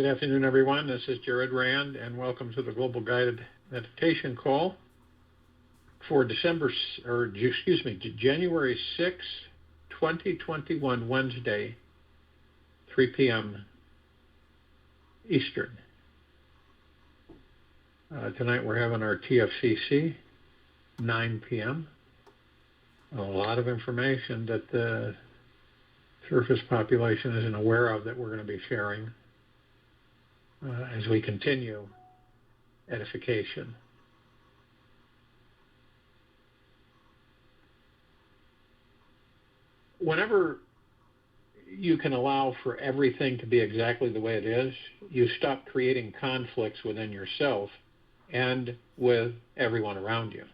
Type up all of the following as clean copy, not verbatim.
Good afternoon, everyone. This is Jared Rand, and welcome to the Global Guided Meditation Call for January 6, 2021, Wednesday, 3 p.m. Eastern. Tonight we're having our TFCC, 9 p.m. A lot of information that the surface population isn't aware of that we're going to be sharing as we continue edification. Whenever you can allow for everything to be exactly the way it is, you stop creating conflicts within yourself and with everyone around you.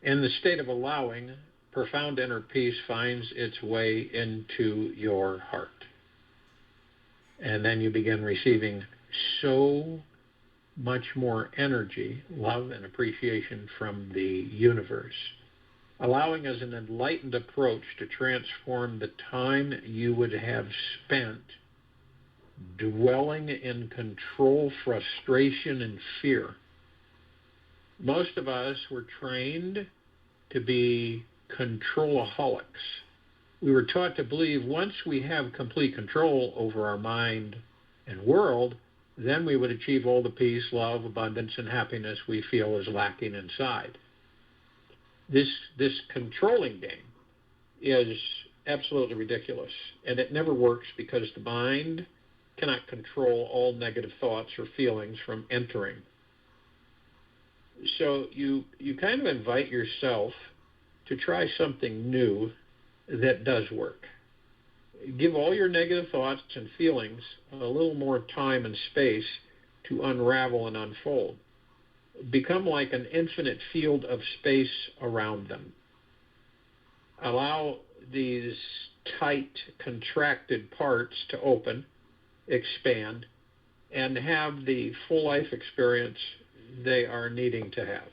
In the state of allowing, profound inner peace finds its way into your heart. And then you begin receiving so much more energy, love, and appreciation from the universe. Allowing is an enlightened approach to transform the time you would have spent dwelling in control, frustration, and fear. Most of us were trained to be controlaholics. We were taught to believe once we have complete control over our mind and world, then we would achieve all the peace, love, abundance, and happiness we feel is lacking inside. This controlling game is absolutely ridiculous, and it never works because the mind cannot control all negative thoughts or feelings from entering. So you kind of invite yourself to try something new that does work. Give all your negative thoughts and feelings a little more time and space to unravel and unfold. Become like an infinite field of space around them. Allow these tight, contracted parts to open, expand, and have the full life experience they are needing to have.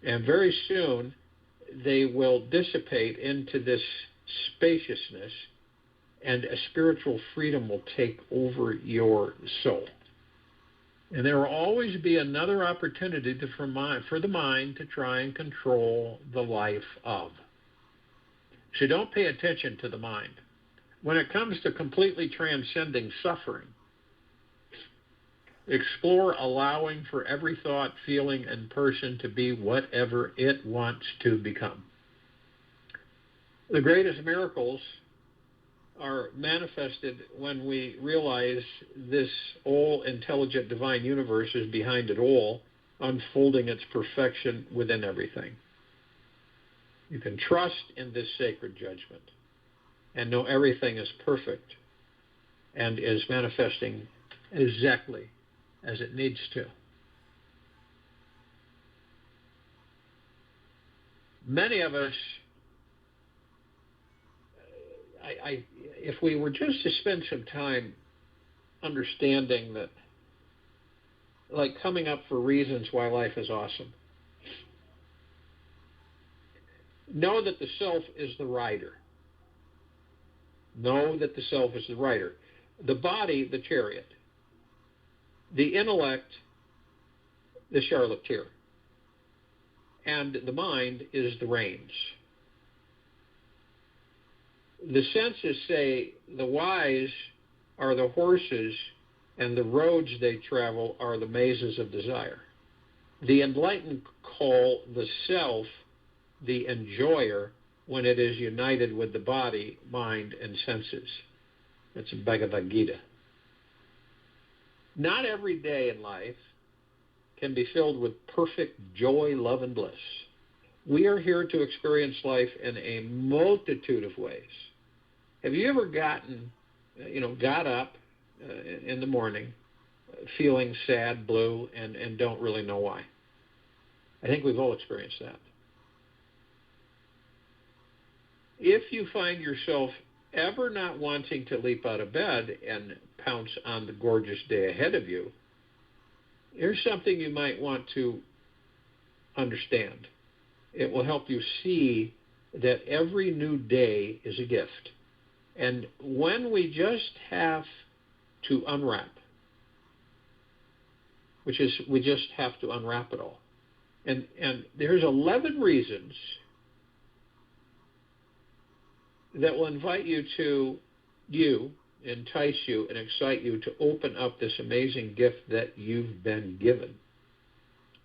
And very soon, they will dissipate into this spaciousness, and a spiritual freedom will take over your soul. And there will always be another opportunity for the mind to try and control the life of. So don't pay attention to the mind. When it comes to completely transcending suffering, explore allowing for every thought, feeling, and person to be whatever it wants to become. The greatest miracles are manifested when we realize this all-intelligent divine universe is behind it all, unfolding its perfection within everything. You can trust in this sacred judgment and know everything is perfect and is manifesting exactly as it needs to. Many of us, if we were just to spend some time understanding that, like coming up for reasons why life is awesome. Know that the self is the rider. Know that the self is the rider. The body, the chariot. The intellect, the charioteer, and the mind is the reins. The senses say the wise are the horses, and the roads they travel are the mazes of desire. The enlightened call the self the enjoyer when it is united with the body, mind, and senses. That's Bhagavad Gita. Not every day in life can be filled with perfect joy, love, and bliss. We are here to experience life in a multitude of ways. Have you ever got up in the morning feeling sad, blue, and don't really know why? I think we've all experienced that. If you find yourself ever not wanting to leap out of bed and pounce on the gorgeous day ahead of you, here's something you might want to understand. It will help you see that every new day is a gift. And when we just have to unwrap, which is we just have to unwrap it all. And there's 11 reasons that will entice you and excite you to open up this amazing gift that you've been given.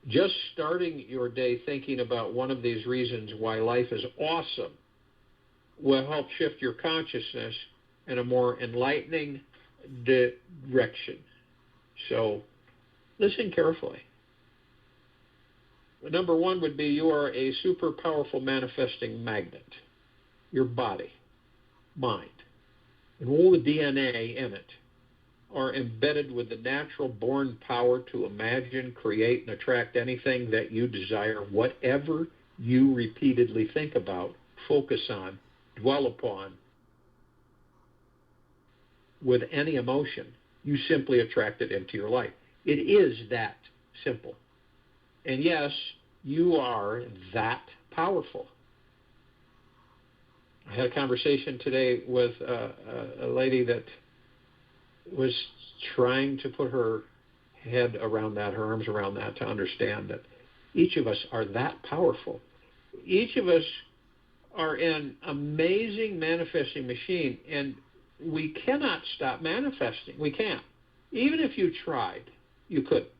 Just starting your day thinking about one of these reasons why life is awesome will help shift your consciousness in a more enlightening direction. So listen carefully. Number one would be you are a super powerful manifesting magnet. Your body, mind, and all the DNA in it are embedded with the natural born power to imagine, create, and attract anything that you desire, whatever you repeatedly think about, focus on, dwell upon, with any emotion, you simply attract it into your life. It is that simple. And yes, you are that powerful. I had a conversation today with a lady that was trying to put her head around that, her arms around that, to understand that each of us are that powerful. Each of us are an amazing manifesting machine, and we cannot stop manifesting. We can't. Even if you tried, you couldn't.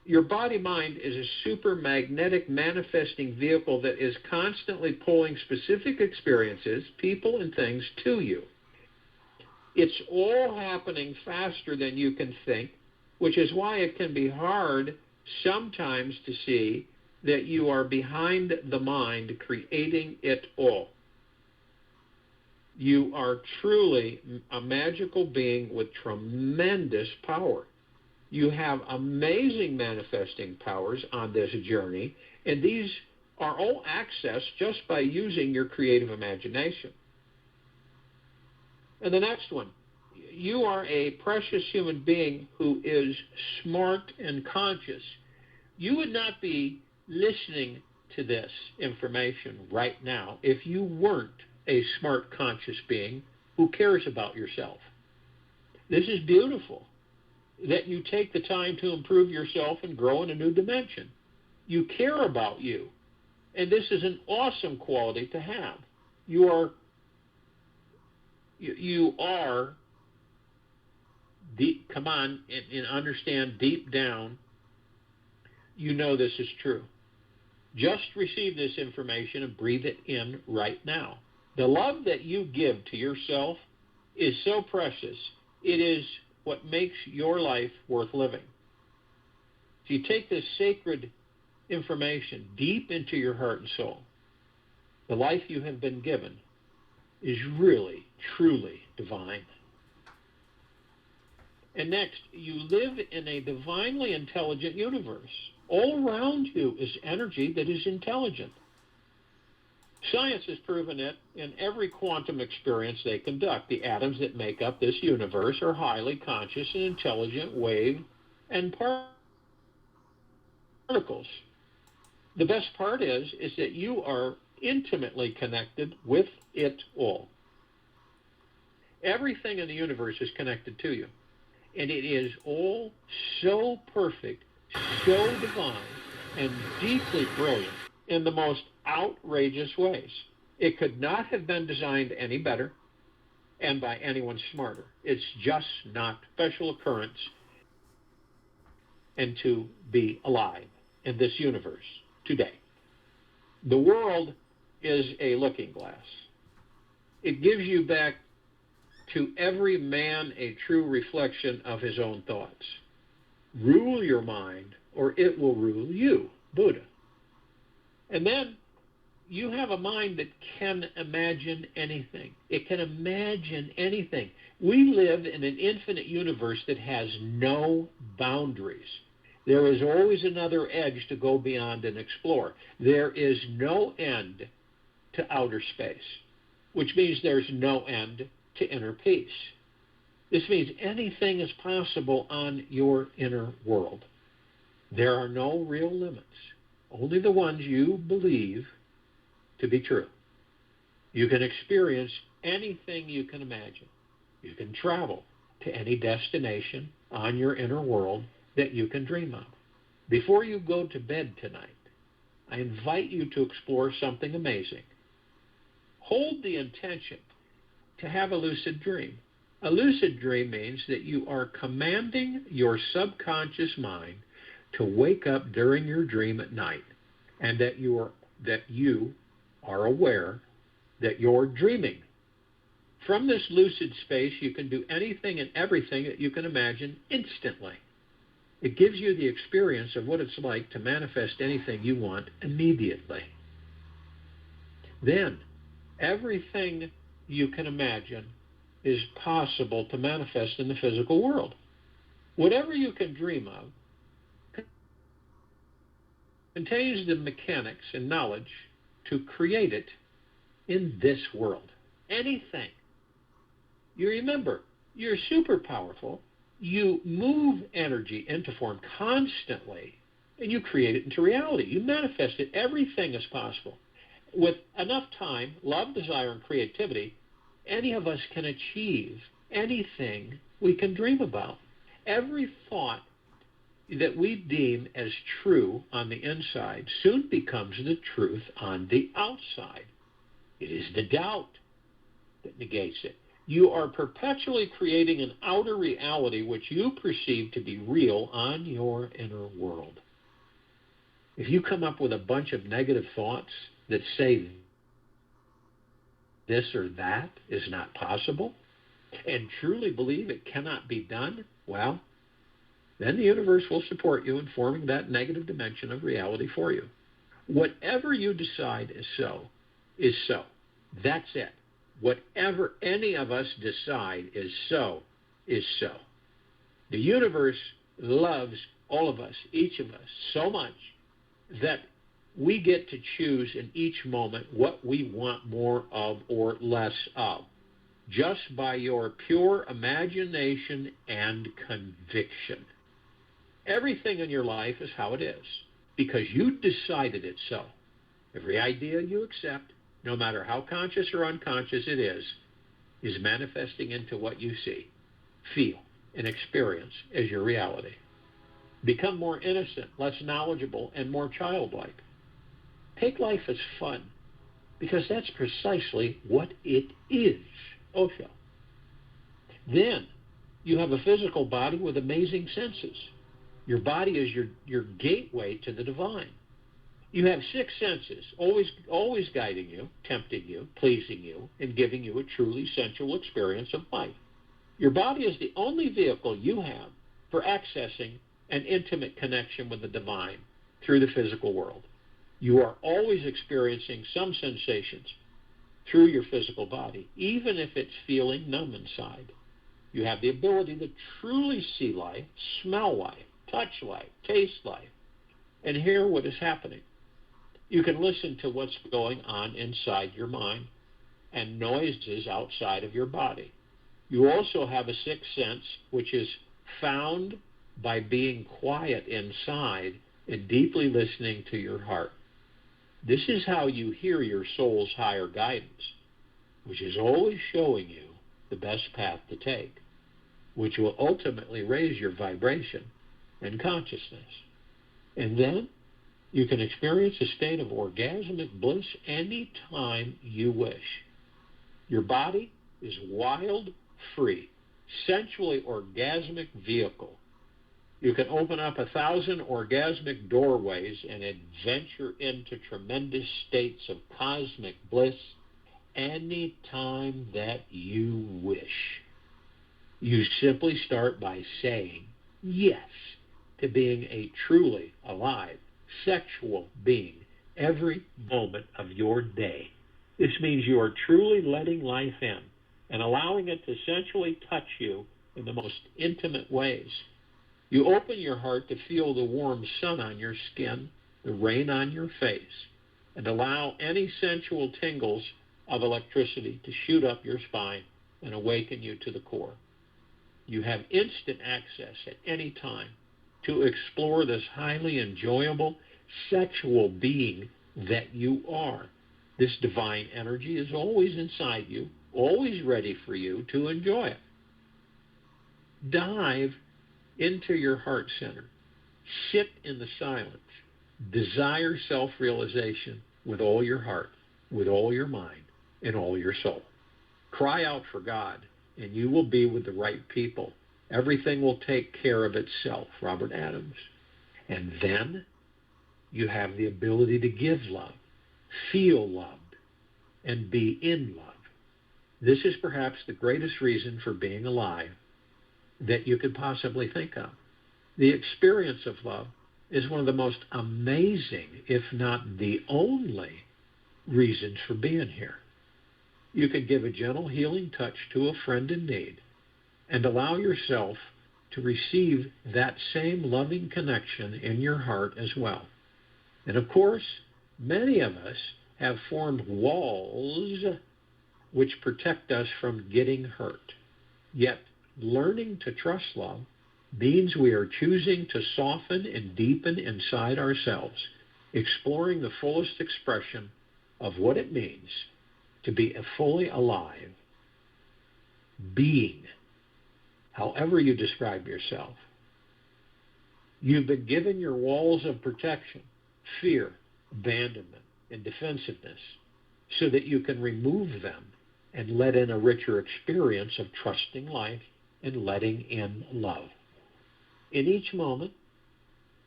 Your body-mind is a super magnetic manifesting vehicle that is constantly pulling specific experiences, people, and things to you. It's all happening faster than you can think, which is why it can be hard sometimes to see that you are behind the mind creating it all. You are truly a magical being with tremendous power. You have amazing manifesting powers on this journey, and these are all accessed just by using your creative imagination. And the next one, you are a precious human being who is smart and conscious. You would not be listening to this information right now if you weren't a smart, conscious being who cares about yourself. This is beautiful, that you take the time to improve yourself and grow in a new dimension. You care about you, and this is an awesome quality to have. You are deep, come on, and understand deep down, you know this is true. Just receive this information and breathe it in right now. The love that you give to yourself is so precious. It is what makes your life worth living. If you take this sacred information deep into your heart and soul, the life you have been given is really, truly divine. And next, you live in a divinely intelligent universe. All around you is energy that is intelligent. Science has proven it in every quantum experience they conduct. The atoms that make up this universe are highly conscious and intelligent wave and particles. The best part is that you are intimately connected with it all. Everything in the universe is connected to you. And it is all so perfect, so divine, and deeply brilliant in the most outrageous ways. It could not have been designed any better and by anyone smarter. It's just not special occurrence and to be alive in this universe today. The world is a looking glass. It gives you back to every man a true reflection of his own thoughts. Rule your mind, or it will rule you, Buddha. And then you have a mind that can imagine anything. It can imagine anything. We live in an infinite universe that has no boundaries. There is always another edge to go beyond and explore. There is no end to outer space, which means there's no end to inner peace. This means anything is possible on your inner world. There are no real limits, only the ones you believe to be true. You can experience anything you can imagine. You can travel to any destination on your inner world that you can dream of. Before you go to bed tonight, I invite you to explore something amazing. Hold the intention to have a lucid dream. A lucid dream means that you are commanding your subconscious mind to wake up during your dream at night, and that you are aware that you're dreaming. From this lucid space, you can do anything and everything that you can imagine instantly. It gives you the experience of what it's like to manifest anything you want immediately. Then, everything you can imagine is possible to manifest in the physical world. Whatever you can dream of contains the mechanics and knowledge to create it in this world. Anything. You remember, you're super powerful. You move energy into form constantly, and you create it into reality. You manifest it. Everything is possible. With enough time, love, desire, and creativity, any of us can achieve anything we can dream about. Every thought that we deem as true on the inside soon becomes the truth on the outside. It is the doubt that negates it. You are perpetually creating an outer reality which you perceive to be real on your inner world. If you come up with a bunch of negative thoughts that say this or that is not possible, and truly believe it cannot be done, well, then the universe will support you in forming that negative dimension of reality for you. Whatever you decide is so, is so. That's it. Whatever any of us decide is so, is so. The universe loves all of us, each of us, so much that we get to choose in each moment what we want more of or less of, just by your pure imagination and conviction. Everything in your life is how it is, because you decided it so. Every idea you accept, no matter how conscious or unconscious it is manifesting into what you see, feel, and experience as your reality. Become more innocent, less knowledgeable, and more childlike. Take life as fun, because that's precisely what it is. Osho. Then you have a physical body with amazing senses. Your body is your gateway to the divine. You have 6 senses, always guiding you, tempting you, pleasing you, and giving you a truly sensual experience of life. Your body is the only vehicle you have for accessing an intimate connection with the divine through the physical world. You are always experiencing some sensations through your physical body, even if it's feeling numb inside. You have the ability to truly see life, smell life, touch life, taste life, and hear what is happening. You can listen to what's going on inside your mind and noises outside of your body. You also have a 6th sense, which is found by being quiet inside and deeply listening to your heart. This is how you hear your soul's higher guidance, which is always showing you the best path to take, which will ultimately raise your vibration and consciousness. And then you can experience a state of orgasmic bliss any time you wish. Your body is wild, free, sensually orgasmic vehicle. You can open up 1,000 orgasmic doorways and adventure into tremendous states of cosmic bliss any time that you wish. You simply start by saying yes to being a truly alive, sexual being every moment of your day. This means you are truly letting life in and allowing it to sensually touch you in the most intimate ways. You open your heart to feel the warm sun on your skin, the rain on your face, and allow any sensual tingles of electricity to shoot up your spine and awaken you to the core. You have instant access at any time to explore this highly enjoyable sexual being that you are. This divine energy is always inside you, always ready for you to enjoy it. Dive into your heart center. Sit in the silence. Desire self-realization with all your heart, with all your mind, and all your soul. Cry out for God, and you will be with the right people. Everything will take care of itself, Robert Adams. And then you have the ability to give love, feel loved, and be in love. This is perhaps the greatest reason for being alive that you could possibly think of. The experience of love is one of the most amazing, if not the only, reasons for being here. You can give a gentle healing touch to a friend in need and allow yourself to receive that same loving connection in your heart as well. And of course, many of us have formed walls which protect us from getting hurt. Yet, learning to trust love means we are choosing to soften and deepen inside ourselves, exploring the fullest expression of what it means to be a fully alive being, however you describe yourself. You've been given your walls of protection, fear, abandonment, and defensiveness, so that you can remove them and let in a richer experience of trusting life and letting in love. In each moment,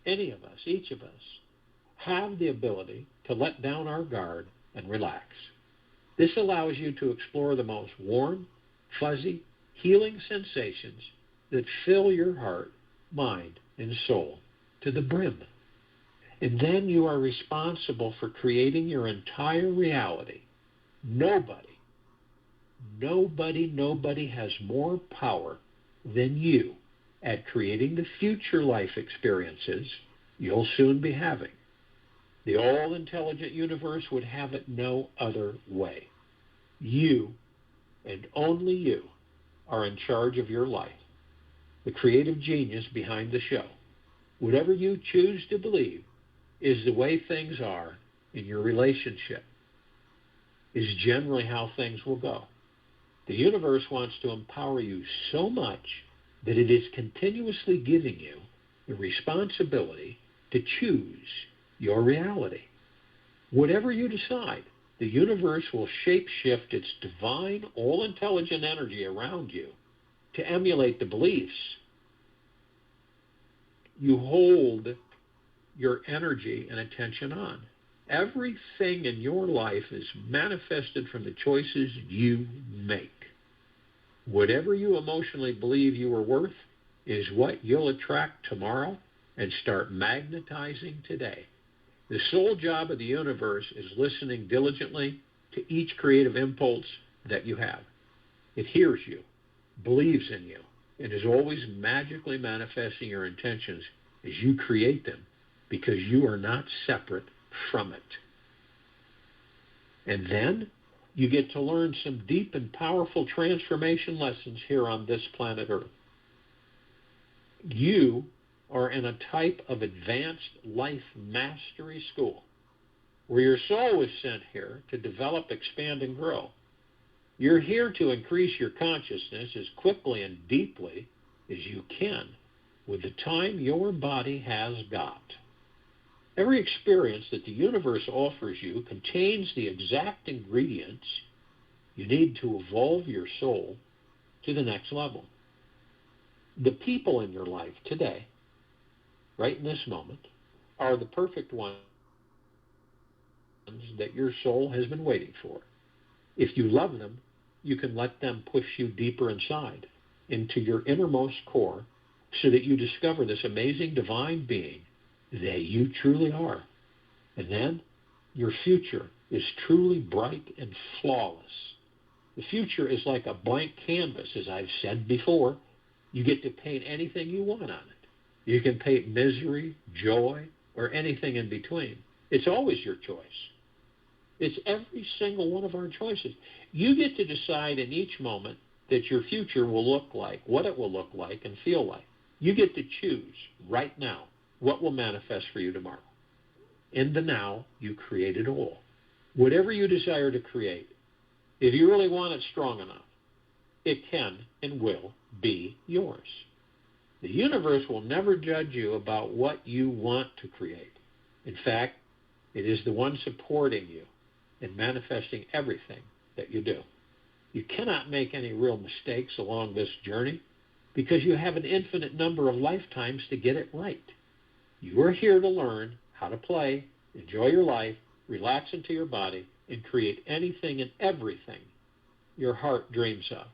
any of us, each of us, have the ability to let down our guard and relax. This allows you to explore the most warm, fuzzy, healing sensations that fill your heart, mind, and soul to the brim. And then you are responsible for creating your entire reality. Nobody has more power than you at creating the future life experiences you'll soon be having. The all-intelligent universe would have it no other way. You, and only you, are in charge of your life, the creative genius behind the show. Whatever you choose to believe is the way things are in your relationship, is generally how things will go. The universe wants to empower you so much that it is continuously giving you the responsibility to choose your reality. Whatever you decide, the universe will shape-shift its divine, all-intelligent energy around you to emulate the beliefs you hold your energy and attention on. Everything in your life is manifested from the choices you make. Whatever you emotionally believe you are worth is what you'll attract tomorrow and start magnetizing today. The sole job of the universe is listening diligently to each creative impulse that you have. It hears you, believes in you, and is always magically manifesting your intentions as you create them, because you are not separate from it. And then you get to learn some deep and powerful transformation lessons here on this planet Earth. You are in a type of advanced life mastery school where your soul was sent here to develop, expand, and grow. You're here to increase your consciousness as quickly and deeply as you can with the time your body has got. Every experience that the universe offers you contains the exact ingredients you need to evolve your soul to the next level. The people in your life today, right in this moment, are the perfect ones that your soul has been waiting for. If you love them, you can let them push you deeper inside, into your innermost core, so that you discover this amazing divine being that you truly are. And then your future is truly bright and flawless. The future is like a blank canvas, as I've said before. You get to paint anything you want on it. You can paint misery, joy, or anything in between. It's always your choice. It's every single one of our choices. You get to decide in each moment that your future will look like, what it will look like and feel like. You get to choose right now what will manifest for you tomorrow. In the now, you create it all. Whatever you desire to create, if you really want it strong enough, it can and will be yours. The universe will never judge you about what you want to create. In fact, it is the one supporting you in manifesting everything that you do. You cannot make any real mistakes along this journey because you have an infinite number of lifetimes to get it right. You are here to learn how to play, enjoy your life, relax into your body, and create anything and everything your heart dreams of.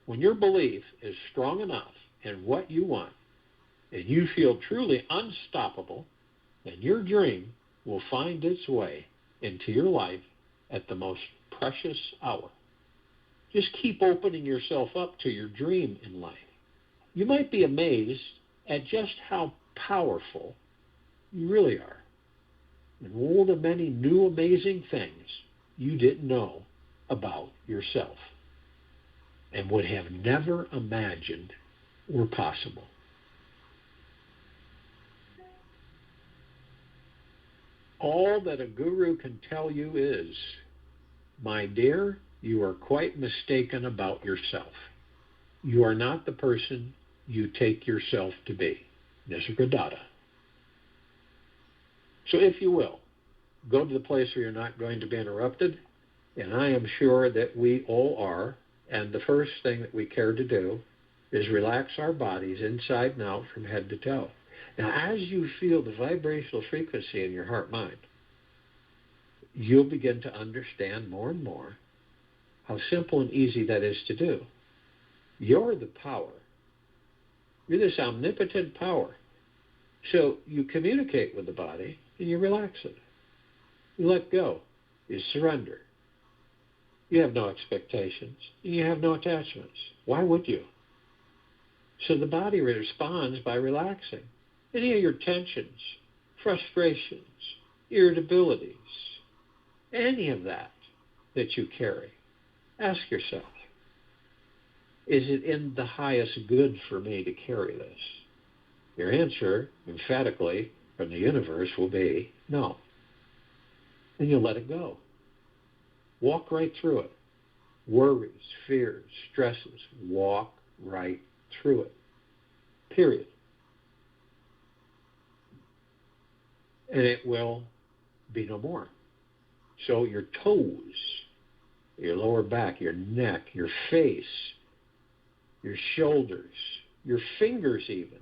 When your belief is strong enough in what you want, and you feel truly unstoppable, then your dream will find its way into your life at the most precious hour. Just keep opening yourself up to your dream in life. You might be amazed at just how powerful you really are, and all the many new amazing things you didn't know about yourself and would have never imagined were possible. All that a guru can tell you is, my dear, you are quite mistaken about yourself. You are not the person you take yourself to be. Nisargadatta. So if you will, go to the place where you're not going to be interrupted, and I am sure that we all are, and the first thing that we care to do is relax our bodies inside and out from head to toe. Now, as you feel the vibrational frequency in your heart-mind, you'll begin to understand more and more how simple and easy that is to do. You're the power. You're this omnipotent power. So you communicate with the body and you relax it. You let go. You surrender. You have no expectations. And you have no attachments. Why would you? So the body responds by relaxing. Any of your tensions, frustrations, irritabilities, any of that you carry, ask yourself, is it in the highest good for me to carry this? Your answer, emphatically, from the universe will be no. And you'll let it go. Walk right through it. Worries, fears, stresses, walk right through it. Period. And it will be no more. So your toes, your lower back, your neck, your face, your shoulders, your fingers even,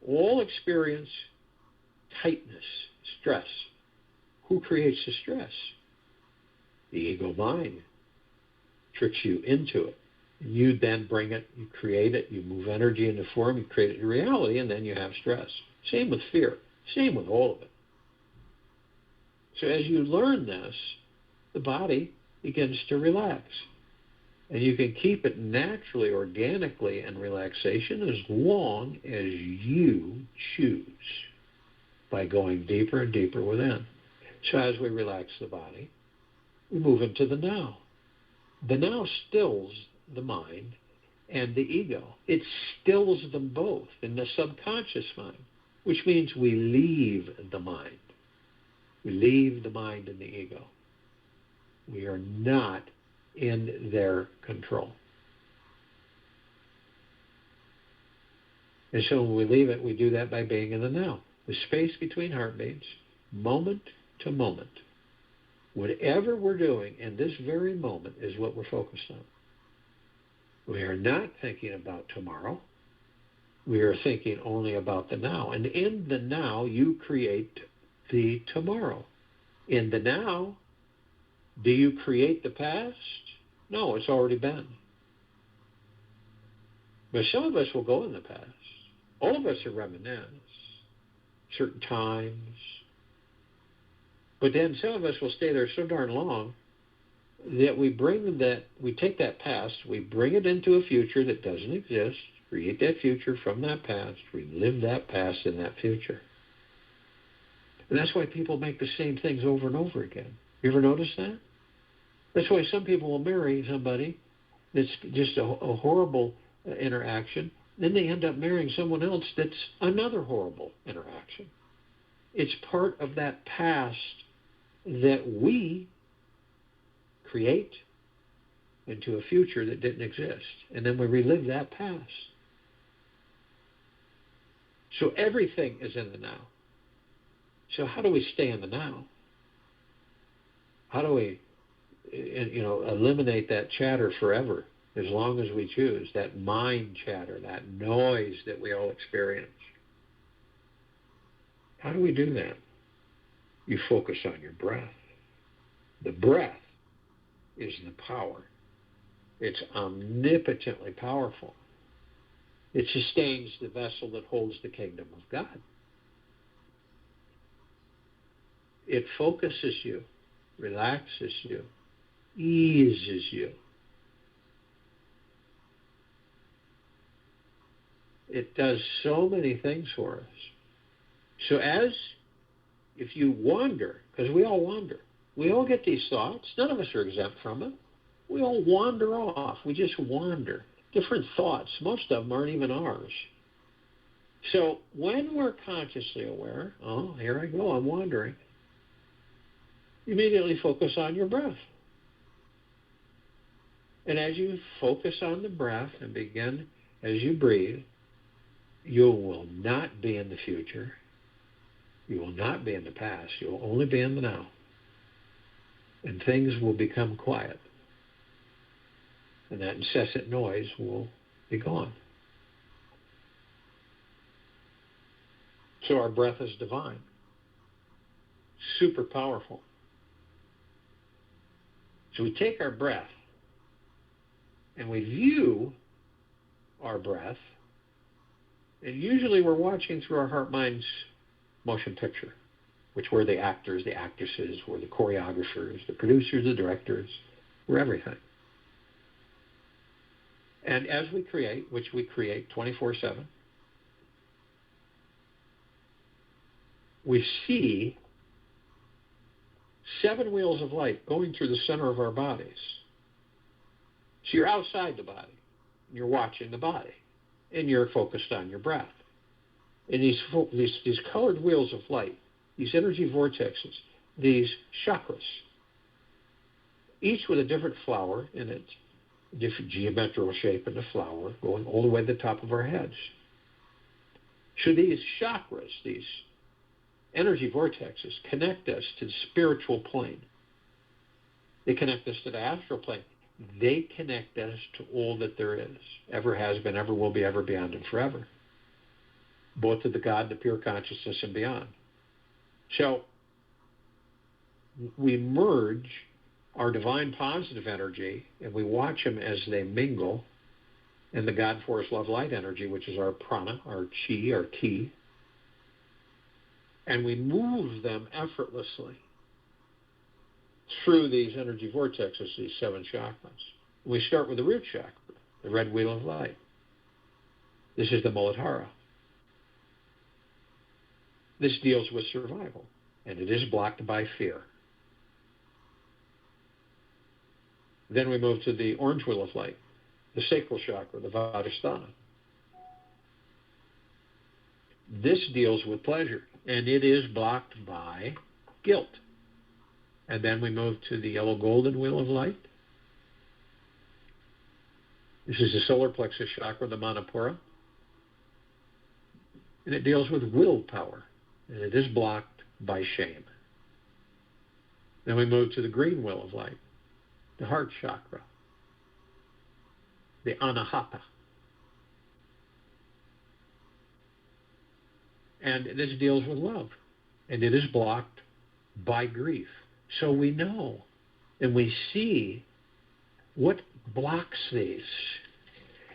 all experience tightness, stress. Who creates the stress? The ego mind tricks you into it. You then bring it, you create it, you move energy into form, you create it in reality, and then you have stress. Same with fear. Same with all of it. So as you learn this, the body begins to relax. And you can keep it naturally, organically in relaxation as long as you choose by going deeper and deeper within. So as we relax the body, we move into the now. The now stills the mind and the ego. It stills them both in the subconscious mind, which means we leave the mind. We leave the mind and the ego. We are not in their control. And so when we leave it, we do that by being in the now. The space between heartbeats, moment to moment. Whatever we're doing in this very moment is what we're focused on. We are not thinking about tomorrow. We are thinking only about the now. And in the now, you create the tomorrow. In the now, do you create the past? No, it's already been. But some of us will go in the past. All of us are reminisce, certain times. But then some of us will stay there so darn long that we take that past, we bring it into a future that doesn't exist, create that future from that past, relive that past in that future. And that's why people make the same things over and over again. You ever notice that? That's why some people will marry somebody that's just a horrible interaction. Then they end up marrying someone else that's another horrible interaction. It's part of that past that we create, into a future that didn't exist. And then we relive that past. So everything is in the now. So how do we stay in the now? How do we, eliminate that chatter forever, as long as we choose, that mind chatter, that noise that we all experience? How do we do that? You focus on your breath. The breath is the power. It's omnipotently powerful. It sustains the vessel that holds the kingdom of God. It focuses you, relaxes you, eases you. It does so many things for us. So if you wander, because we all wander, we all get these thoughts. None of us are exempt from it. We all wander off. We just wander. Different thoughts. Most of them aren't even ours. So when we're consciously aware, oh, here I go, I'm wandering, immediately focus on your breath. And as you focus on the breath and begin, as you breathe, you will not be in the future. You will not be in the past. You will only be in the now. And things will become quiet. And that incessant noise will be gone. So our breath is divine. Super powerful. So we take our breath and we view our breath, and usually we're watching through our heart-mind's motion picture, which we're the actors, the actresses, we're the choreographers, the producers, the directors, we're everything. And as we create, which we create 24/7, we see 7 wheels of light going through the center of our bodies. So you're outside the body, you're watching the body, and you're focused on your breath. And these colored wheels of light, these energy vortexes, these chakras, each with a different flower in it, different geometrical shape in the flower, going all the way to the top of our heads. So these chakras, these energy vortexes, connect us to the spiritual plane. They connect us to the astral plane. They connect us to all that there is, ever has been, ever will be, ever beyond, and forever. Both to the God, the pure consciousness, and beyond. So we merge our divine positive energy, and we watch them as they mingle, and the God, force, love, light energy, which is our prana, our chi, our ki, and we move them effortlessly through these energy vortexes, these 7 chakras. We start with the root chakra, the red wheel of light. This is the Muladhara. This deals with survival, and it is blocked by fear. Then we move to the orange wheel of light, the sacral chakra, the Vadhisthana. This deals with pleasure, and it is blocked by guilt. And then we move to the yellow golden wheel of light. This is the solar plexus chakra, the Manipura. And it deals with willpower, and it is blocked by shame. Then we move to the green wheel of light, the heart chakra, the Anahata. And this deals with love, and it is blocked by grief. So we know and we see what blocks these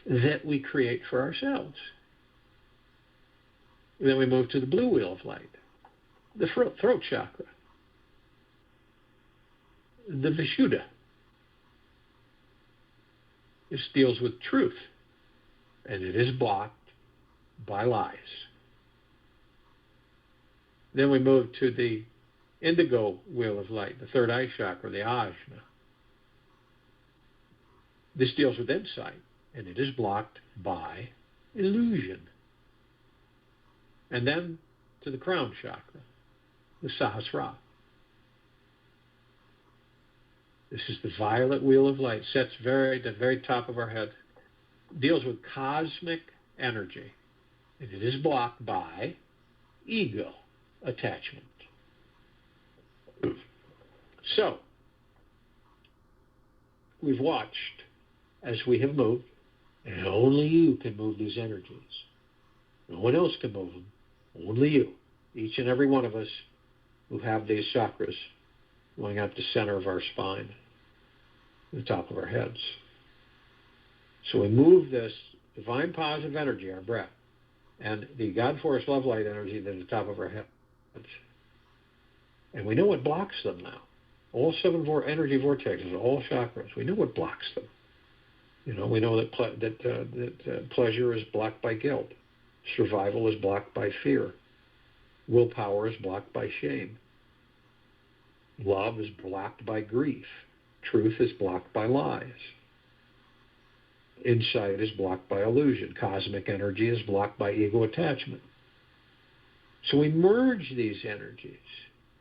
that we create for ourselves. And then we move to the blue wheel of light, the throat chakra, the Vishuddha. This deals with truth, and it is blocked by lies. Then we move to the indigo wheel of light, the third eye chakra, the Ajna. This deals with insight, and it is blocked by illusion. And then to the crown chakra, the Sahasrara. This is the violet wheel of light, sits at the very top of our head, deals with cosmic energy, and it is blocked by ego attachment. So, we've watched as we have moved, and only you can move these energies. No one else can move them, only you. Each and every one of us who have these chakras going up the center of our spine, the top of our heads. So we move this divine positive energy, our breath, and the God Force Love Light energy to the top of our heads. And we know what blocks them now. All 7 energy vortexes, all chakras, we know what blocks them. You know, we know that pleasure is blocked by guilt. Survival is blocked by fear. Willpower is blocked by shame. Love is blocked by grief. Truth is blocked by lies. Insight is blocked by illusion. Cosmic energy is blocked by ego attachment. So we merge these energies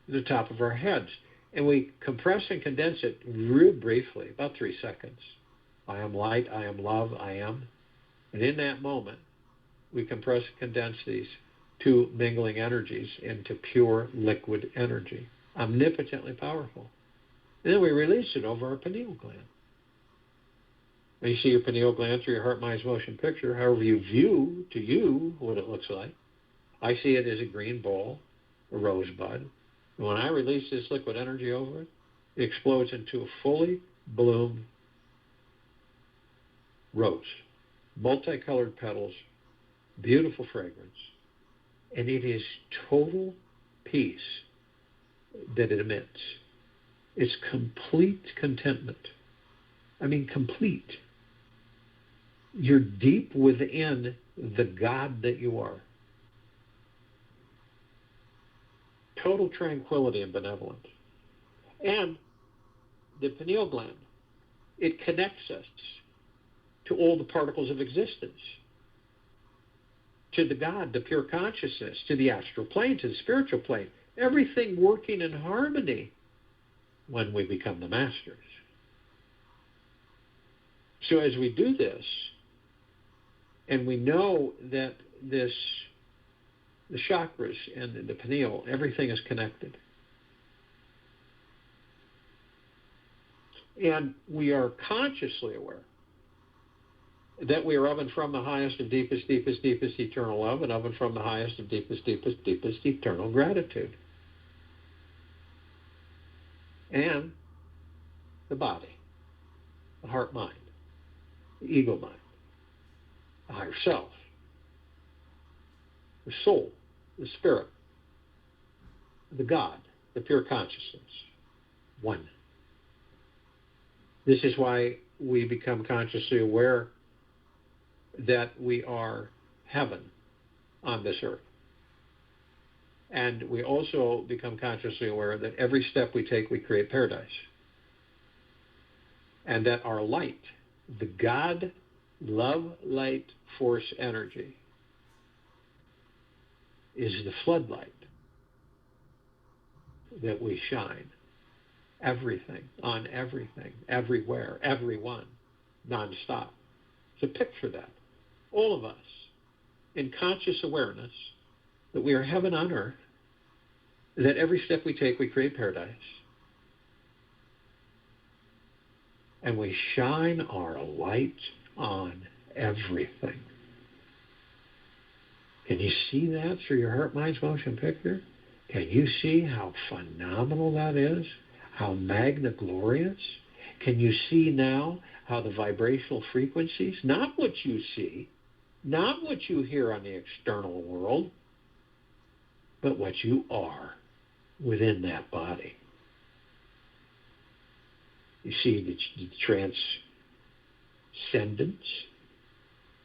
at the top of our heads, and we compress and condense it real briefly, about 3 seconds. I am light, I am love, I am. And in that moment, we compress and condense these 2 mingling energies into pure liquid energy, omnipotently powerful. And then we release it over our pineal gland. When you see your pineal gland through your heart, mind, motion picture, however you view to you what it looks like, I see it as a green ball, a rosebud. And when I release this liquid energy over it, it explodes into a fully bloomed rose. Multicolored petals, beautiful fragrance, and it is total peace that it emits. It's complete contentment. I mean, complete. You're deep within the God that you are. Total tranquility and benevolence. And the pineal gland, it connects us to all the particles of existence, to the God, the pure consciousness, to the astral plane, to the spiritual plane. Everything working in harmony when we become the masters. So as we do this, and we know that the chakras and the pineal, everything is connected. And we are consciously aware that we are of and from the highest of deepest, deepest, deepest eternal love, and of and from the highest of deepest, deepest, deepest eternal gratitude. And the body, the heart mind, the ego mind, the higher self, the soul, the spirit, the God, the pure consciousness, one. This is why we become consciously aware that we are heaven on this earth. And we also become consciously aware that every step we take, we create paradise. And that our light, the God, love, light, force, energy, is the floodlight that we shine. Everything, on everything, everywhere, everyone, nonstop. So picture that. All of us, in conscious awareness that we are heaven on earth, that every step we take, we create paradise. And we shine our light on everything. Can you see that through your heart, mind, motion picture? Can you see how phenomenal that is? How magna-glorious? Can you see now how the vibrational frequencies, not what you see, not what you hear on the external world, but what you are within that body? You see the transcendence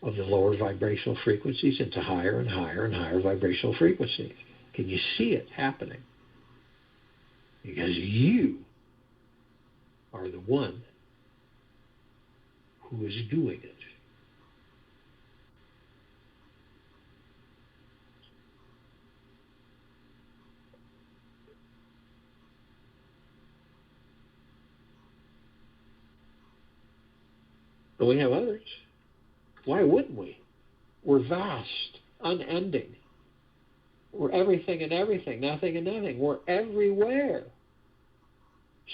of the lower vibrational frequencies into higher and higher and higher vibrational frequencies. Can you see it happening? Because you are the one who is doing it. And we have others. Why wouldn't we? We're vast, unending. We're everything and everything, nothing and nothing. We're everywhere.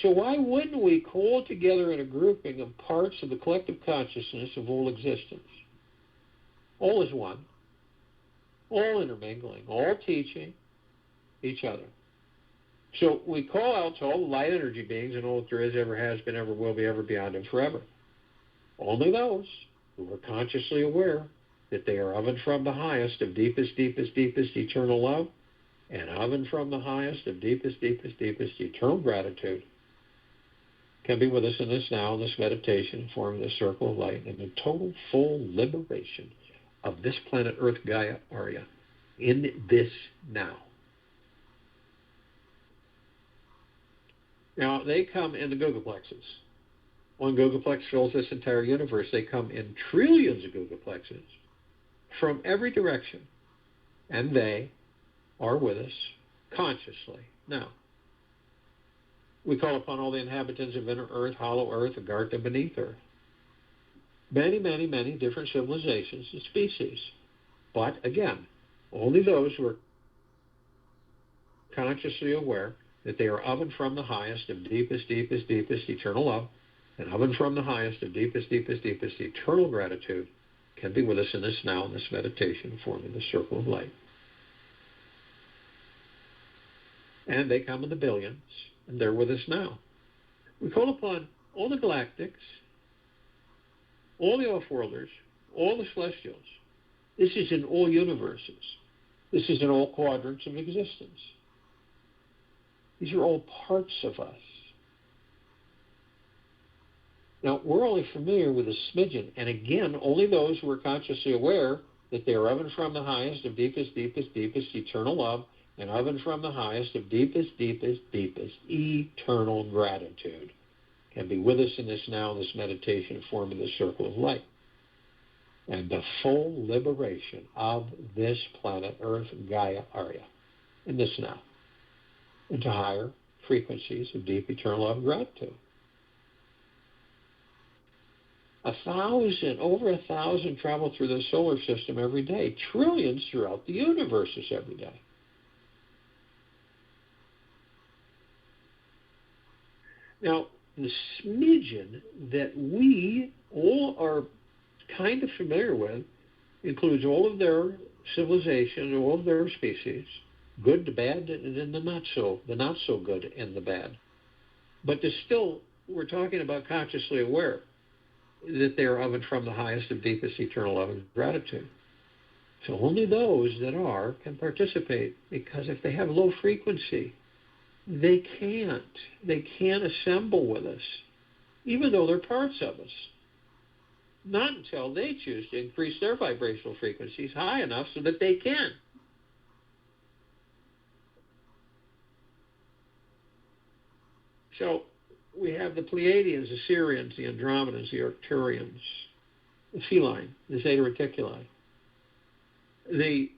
So why wouldn't we call together in a grouping of parts of the collective consciousness of all existence? All is one, all intermingling, all teaching each other. So we call out to all the light energy beings and all that there is, ever has been, ever will be, ever beyond, and forever. Only those who are consciously aware that they are of and from the highest of deepest, deepest, deepest eternal love, and of and from the highest of deepest, deepest, deepest eternal gratitude, can be with us in this now, in this meditation, forming this circle of light, and the total, full liberation of this planet Earth, Gaia, Arya, in this now. Now, they come in the gigaplexes. One gigaplex fills this entire universe. They come in trillions of gigaplexes from every direction, and they are with us consciously now. We call upon all the inhabitants of inner Earth, hollow Earth, Agartha, beneath Earth. Many, many, many different civilizations and species. But again, only those who are consciously aware that they are of and from the highest of deepest, deepest, deepest eternal love, and of and from the highest of deepest, deepest, deepest eternal gratitude, can be with us in this now, in this meditation, forming the circle of light. And they come in the billions, and they're with us now. We call upon all the galactics, all the off-worlders, all the celestials. This is in all universes. This is in all quadrants of existence. These are all parts of us. Now, we're only familiar with a smidgen, and again, only those who are consciously aware that they are of and from the highest of deepest, deepest, deepest eternal love, and of and from the highest of deepest, deepest, deepest eternal gratitude, can be with us in this now, in this meditation, forming the circle of light. And the full liberation of this planet Earth, Gaia, Arya, in this now, into higher frequencies of deep eternal love and gratitude. Over 1,000 travel through the solar system every day, trillions throughout the universes every day. Now, the smidgen that we all are kind of familiar with includes all of their civilization, all of their species, good, the bad, and then the not so good and the bad. But we're talking about consciously aware that they are of and from the highest of deepest eternal love and gratitude. So only those that are can participate, because if they have low frequency, they can't assemble with us, even though they're parts of us. Not until they choose to increase their vibrational frequencies high enough so that they can. So we have the Pleiadians, the Sirians, the Andromedans, the Arcturians, the Feline, the Zeta Reticuli, the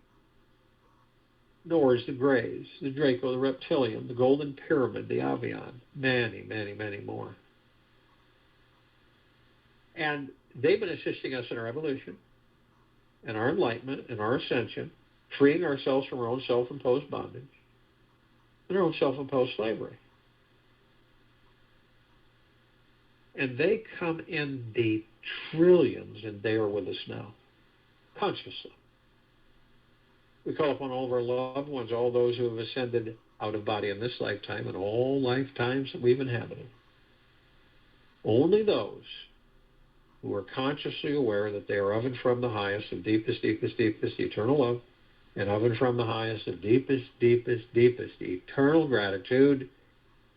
Nords, the Greys, the Draco, the Reptilian, the Golden Pyramid, the Avian, many, many, many more. And they've been assisting us in our evolution, and our enlightenment, and our ascension, freeing ourselves from our own self-imposed bondage and our own self-imposed slavery. And they come in the trillions, and they are with us now, consciously. We call upon all of our loved ones, all those who have ascended out of body in this lifetime and all lifetimes that we've inhabited. Only those who are consciously aware that they are of and from the highest of deepest, deepest, deepest eternal love, and of and from the highest of deepest, deepest, deepest eternal gratitude,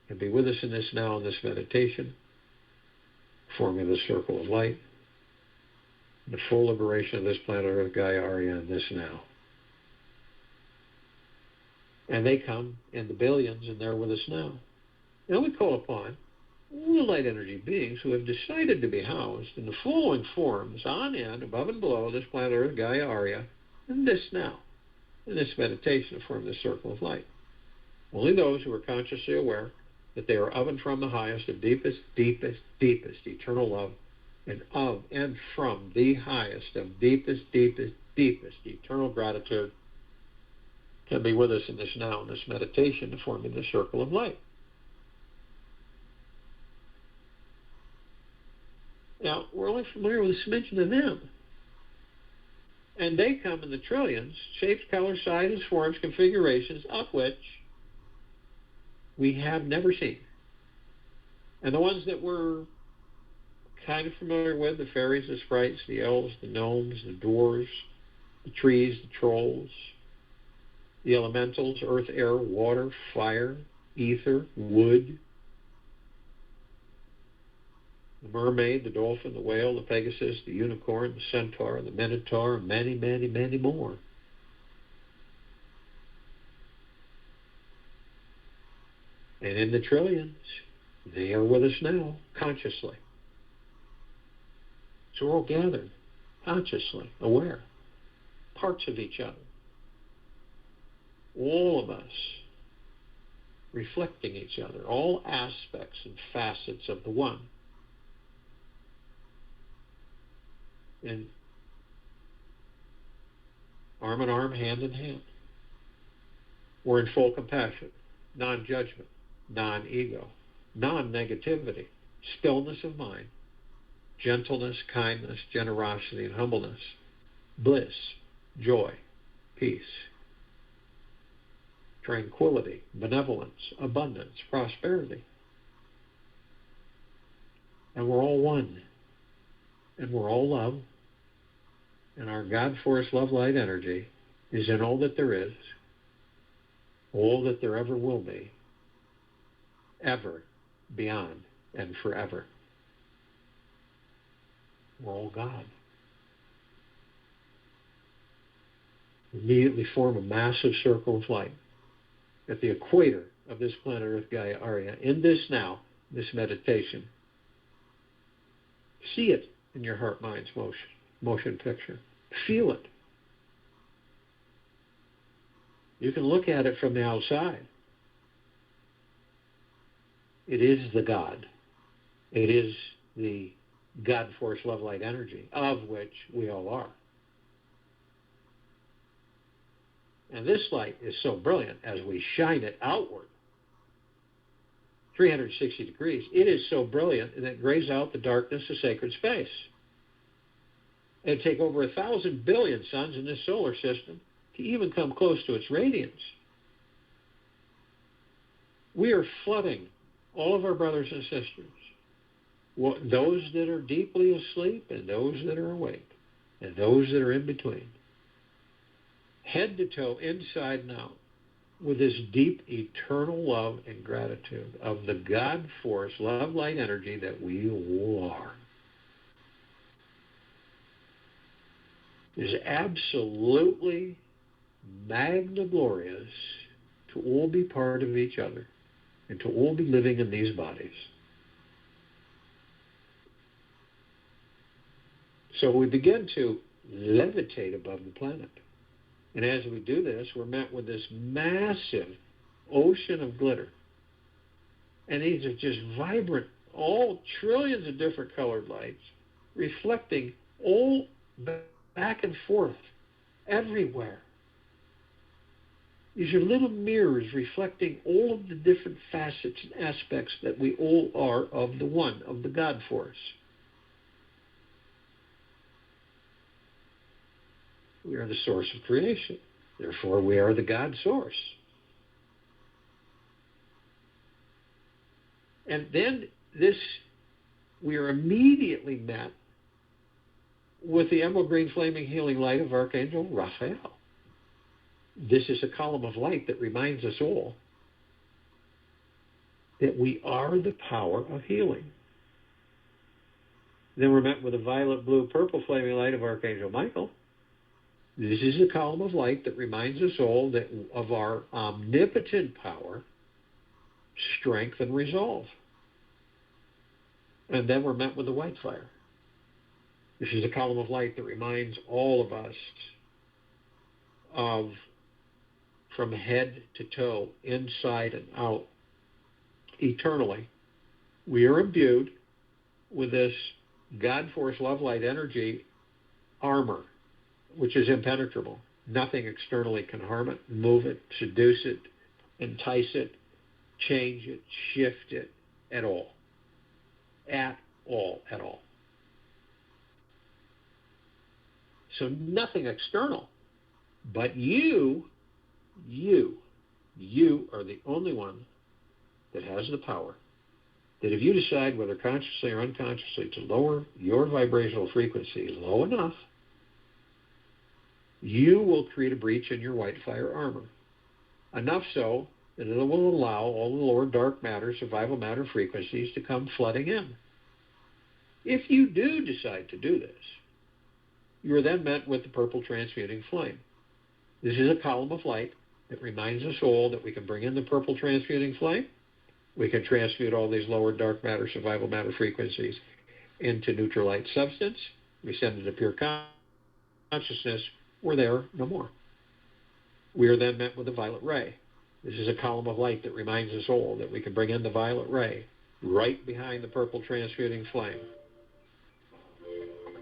can be with us in this now, in this meditation, forming the circle of light, the full liberation of this planet Earth, Gaia, Arya, in this now. And they come in the billions, and they're with us now. Now we call upon all the light energy beings who have decided to be housed in the following forms, on and above and below this planet Earth, Gaia, Arya, in this now, in this meditation, to form the circle of light. Only those who are consciously aware that they are of and from the highest of deepest, deepest, deepest eternal love, and of and from the highest of deepest, deepest, deepest eternal gratitude can be with us in this now, in this meditation, to forming the circle of light. Now, we're only familiar with a smidgen of them. And they come in the trillions, shapes, colors, sizes, forms, configurations, of which we have never seen. And the ones that we're kind of familiar with, the fairies, the sprites, the elves, the gnomes, the dwarves, the trees, the trolls, the elementals, earth, air, water, fire, ether, wood, the mermaid, the dolphin, the whale, the pegasus, the unicorn, the centaur, the minotaur, and many, many, many more. And in the trillions, they are with us now, consciously. So we're all gathered, consciously, aware, parts of each other. All of us reflecting each other, all aspects and facets of the one. And arm in arm, hand in hand. We're in full compassion, non-judgment, non-ego, non-negativity, stillness of mind, gentleness, kindness, generosity, and humbleness, bliss, joy, peace, tranquility, benevolence, abundance, prosperity. And we're all one. And we're all love. And our God Force Love Light energy is in all that there is, all that there ever will be, ever, beyond, and forever. We're all God. We immediately form a massive circle of light at the equator of this planet Earth Gaia area. In this now, this meditation, see it in your heart, mind's motion picture. Feel it. You can look at it from the outside. It is the God. It is the God Force Love Light energy, of which we all are. And this light is so brilliant as we shine it outward, 360 degrees. It is so brilliant that it grays out the darkness of sacred space. It'd take over 1,000 billion suns in this solar system to even come close to its radiance. We are flooding all of our brothers and sisters, those that are deeply asleep and those that are awake, and those that are in between, head to toe, inside and out, with this deep, eternal love and gratitude of the God Force, love, light, energy that we all are. It is absolutely magna glorious to all be part of each other and to all be living in these bodies. So we begin to levitate above the planet. And as we do this, we're met with this massive ocean of glitter. And these are just vibrant, all trillions of different colored lights, reflecting all back and forth, everywhere. These are little mirrors reflecting all of the different facets and aspects that we all are of the one, of the God Force. We are the source of creation. Therefore, we are the God Source. And then we are immediately met with the emerald green flaming healing light of Archangel Raphael. This is a column of light that reminds us all that we are the power of healing. Then we're met with the violet, blue, purple flaming light of Archangel Michael. This is a column of light that reminds us all that of our omnipotent power, strength, and resolve. And then we're met with the white fire. This is a column of light that reminds all of us of, from head to toe, inside and out, eternally, we are imbued with this God Force Love Light Energy armor, which is impenetrable. Nothing externally can harm it, move it, seduce it, entice it, change it, shift it at all. At all. So nothing external. But you are the only one that has the power that if you decide, whether consciously or unconsciously, to lower your vibrational frequency low enough, you will create a breach in your white fire armor. Enough so that it will allow all the lower dark matter, survival matter frequencies to come flooding in. If you do decide to do this, you are then met with the purple transmuting flame. This is a column of light that reminds us all that we can bring in the purple transmuting flame. We can transmute all these lower dark matter, survival matter frequencies into neutral light substance. We send it to pure consciousness. We're there no more. We are then met with the violet ray. This is a column of light that reminds us all that we can bring in the violet ray right behind the purple transmuting flame.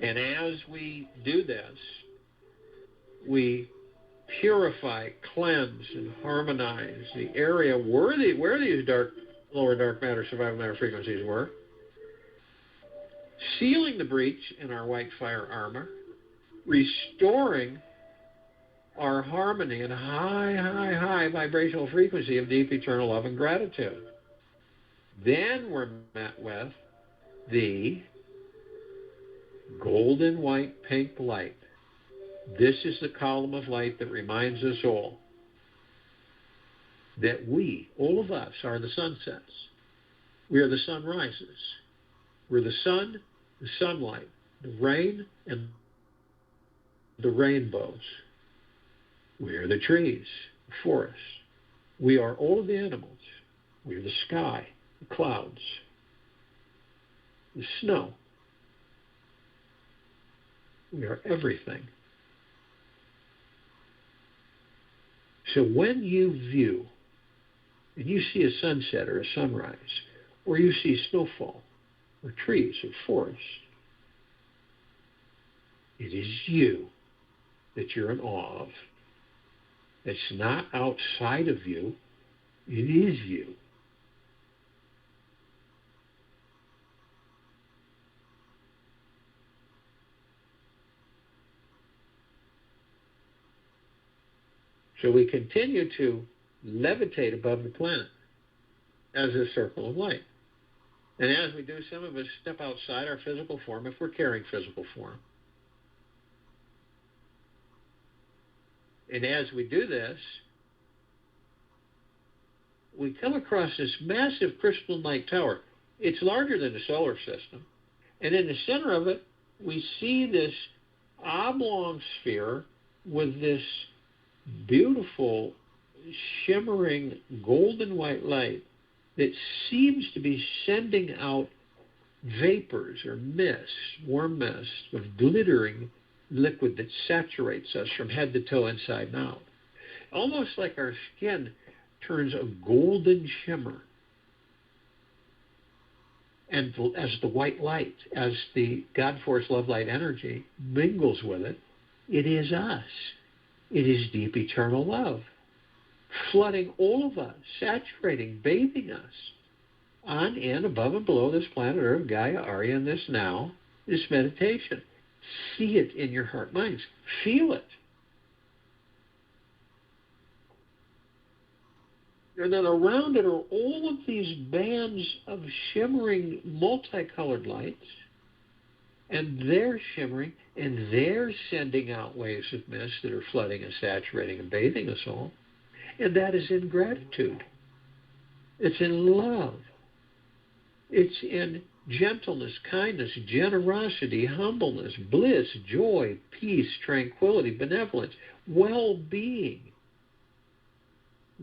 And as we do this, we purify, cleanse, and harmonize the area where these lower dark matter, survival matter frequencies were, sealing the breach in our white fire armor, restoring our harmony and high vibrational frequency of deep eternal love and gratitude. Then we're met with the golden white pink light. This is the column of light that reminds us all that we, all of us, are the sunsets. We are the sunrises. We're the sun, the sunlight, the rain, and the rainbows. We are the trees, the forest. We are all of the animals. We are the sky, the clouds, the snow. We are everything. So when you view and you see a sunset or a sunrise, or you see snowfall, or trees, or forest, it is you that you're in awe of. It's not outside of you. It is you. So we continue to levitate above the planet as a circle of light. And as we do, some of us step outside our physical form if we're carrying physical form. And as we do this, we come across this massive crystalline light tower. It's larger than the solar system. And in the center of it, we see this oblong sphere with this beautiful, shimmering, golden white light that seems to be sending out vapors or mist, warm mist of glittering liquid that saturates us from head to toe, inside and out. Almost like our skin turns a golden shimmer. And as the white light, as the God Force Love Light energy mingles with it, it is us. It is deep eternal love, flooding all of us, saturating, bathing us on and above and below this planet Earth, Gaia, Arya, and this now, this meditation. See it in your heart minds. Feel it. And then around it are all of these bands of shimmering, multicolored lights, and they're shimmering, and they're sending out waves of mist that are flooding and saturating and bathing us all. And that is in gratitude. It's in love. It's in gentleness, kindness, generosity, humbleness, bliss, joy, peace, tranquility, benevolence, well-being,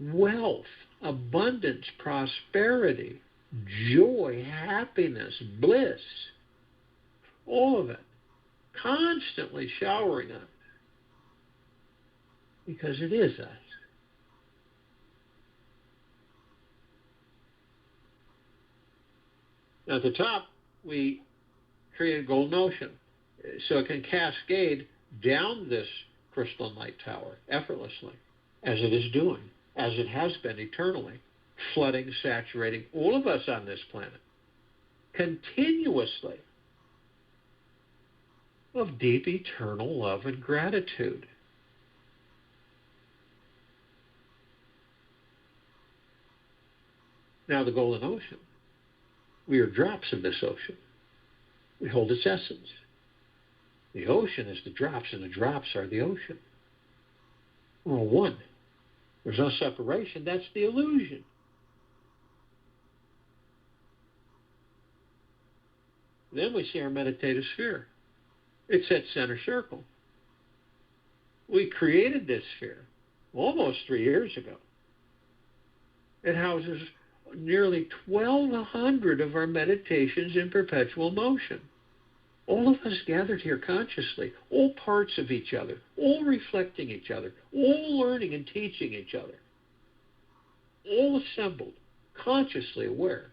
wealth, abundance, prosperity, joy, happiness, bliss, all of it, constantly showering us, because it is us. At the top, we create a golden ocean. So it can cascade down this crystalline light tower effortlessly, as it is doing, as it has been eternally, flooding, saturating all of us on this planet, continuously, of deep eternal love and gratitude. Now the golden ocean, we are drops of this ocean. We hold its essence. The ocean is the drops, and the drops are the ocean. We're all one. There's no separation. That's the illusion. Then we see our meditative sphere. It's that center circle. We created this sphere almost 3 years ago. It houses nearly 1,200 of our meditations in perpetual motion. All of us gathered here consciously, all parts of each other, all reflecting each other, all learning and teaching each other, all assembled, consciously aware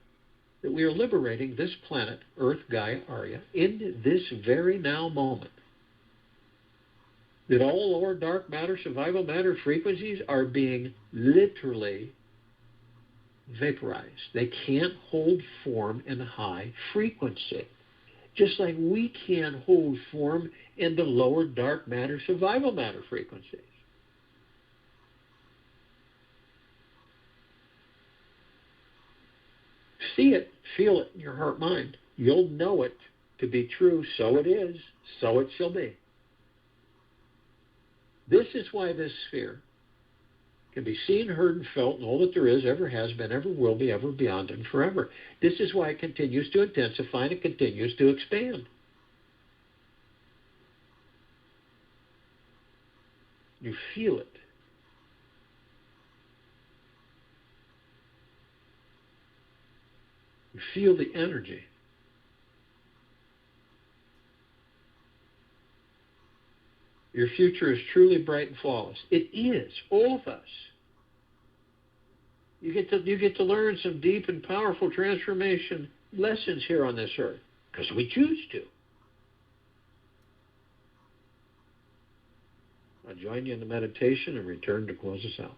that we are liberating this planet, Earth, Gaia, Arya, in this very now moment. That all lower dark matter, survival matter frequencies are being literally vaporized. They can't hold form in high frequency. Just like we can't hold form in the lower dark matter, survival matter frequencies. See it, feel it in your heart mind. You'll know it to be true. So it is, so it shall be. This is why this sphere can be seen, heard, and felt in all that there is, ever has been, ever will be, ever beyond, and forever. This is why it continues to intensify and it continues to expand. You feel it. You feel the energy. Your future is truly bright and flawless. It is, all of us. You get to learn some deep and powerful transformation lessons here on this earth, because we choose to. I'll join you in the meditation and return to close us out.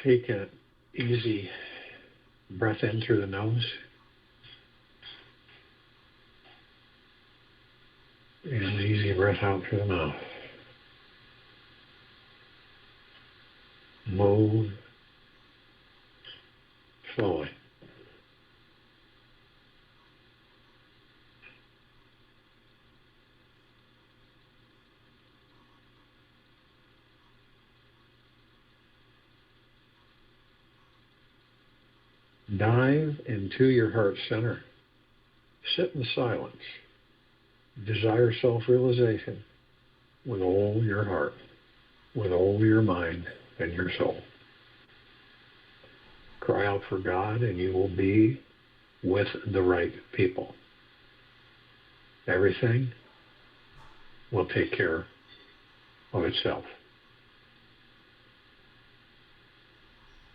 Take an easy breath in through the nose. And an easy breath out through the mouth. Move slowly. Dive into your heart center. Sit in silence. Desire self-realization with all your heart, with all your mind and your soul. Cry out for God and you will be with the right people. Everything will take care of itself.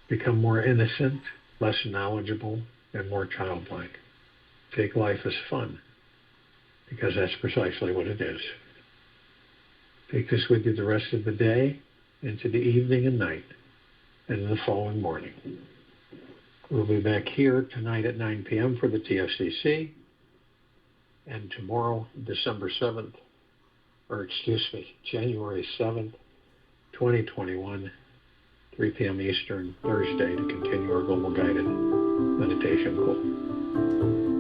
Become more innocent, less knowledgeable, and more childlike. Take life as fun, because that's precisely what it is. Take this with you the rest of the day, into the evening and night, and the following morning. We'll be back here tonight at 9 p.m. for the TFCC, and tomorrow, January 7th, 2021, 3 p.m. Eastern, Thursday, to continue our Global Guided Meditation Call.